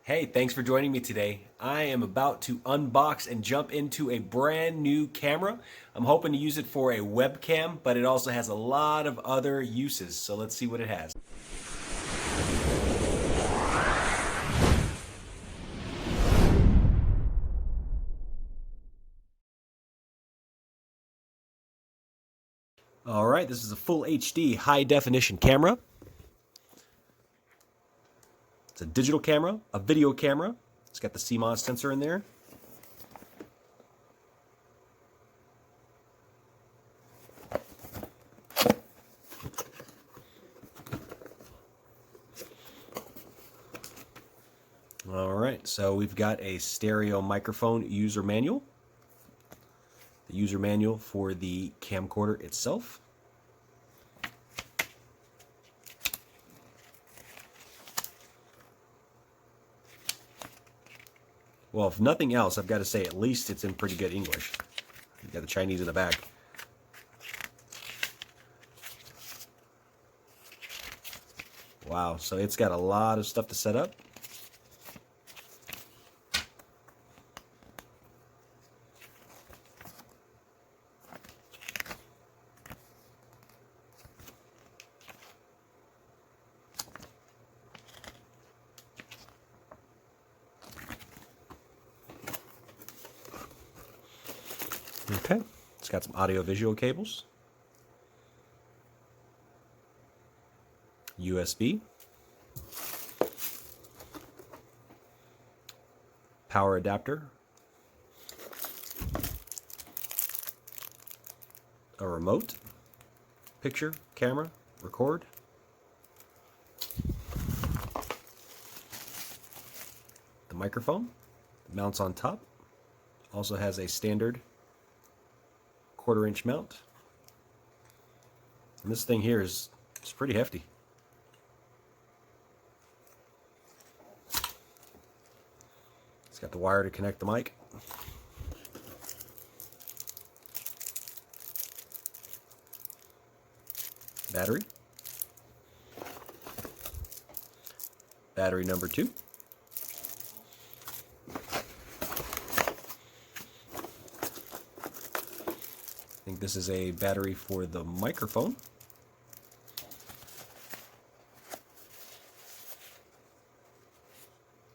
Hey, thanks for joining me today. I am about to unbox and jump into a brand new camera. I'm hoping to use it for a webcam, but it also has a lot of other uses. So let's see what it has. All right, this is a full HD high definition camera. It's a digital camera, a video camera. It's got the CMOS sensor in there. All right, so we've got a stereo microphone user manual. The user manual for the camcorder itself. Well, if nothing else, I've got to say at least it's in pretty good English. You've got the Chinese in the back. Wow, so it's got a lot of stuff to set up. Okay, it's got some audio-visual cables, USB, power adapter, a remote, picture, camera, record, the microphone, mounts on top, also has a standard 1/4-inch mount. And this thing here is pretty hefty. It's got the wire to connect the mic. Battery. Battery number 2. I think this is a battery for the microphone.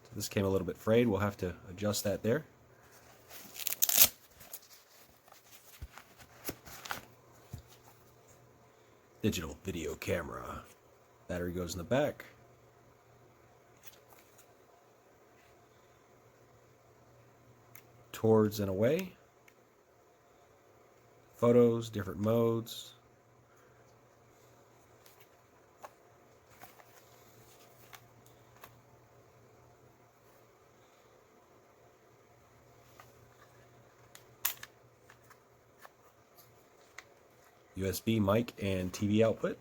So this came a little bit frayed. We'll have to adjust that there. Digital video camera. Battery goes in the back. Towards and away. Photos, different modes. USB mic and TV output.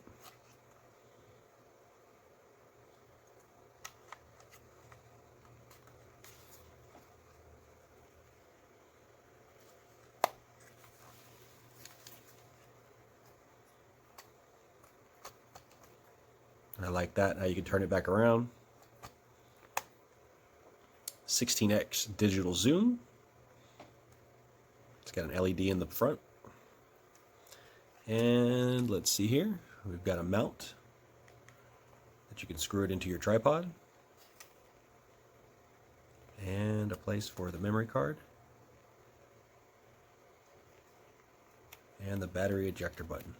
I like that. Now you can turn it back around. 16x digital zoom. It's got an LED in the front. And let's see here. We've got a mount that you can screw it into your tripod. And a place for the memory card. And the battery ejector button.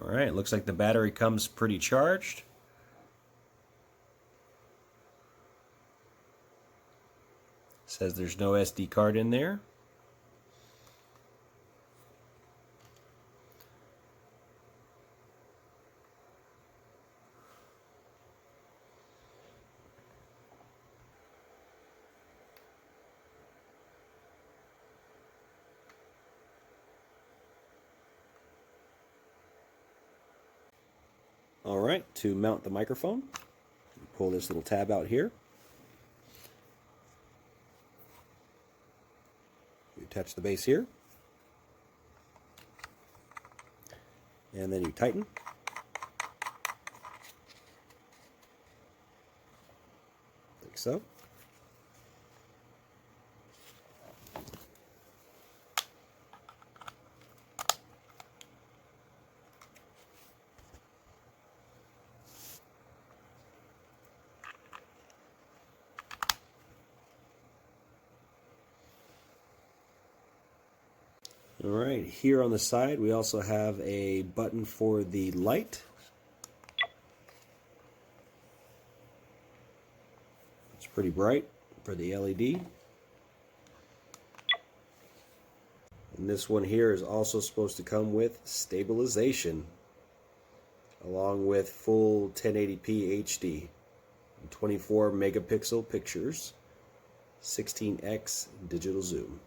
All right, looks like the battery comes pretty charged. Says there's no SD card in there. All right, to mount the microphone, pull this little tab out here. attach the base here. And then you tighten. Like so. All right, here on the side we also have a button for the light. It's pretty bright for the LED. And this one here is also supposed to come with stabilization, along with full 1080p HD, 24 megapixel pictures, 16x digital zoom.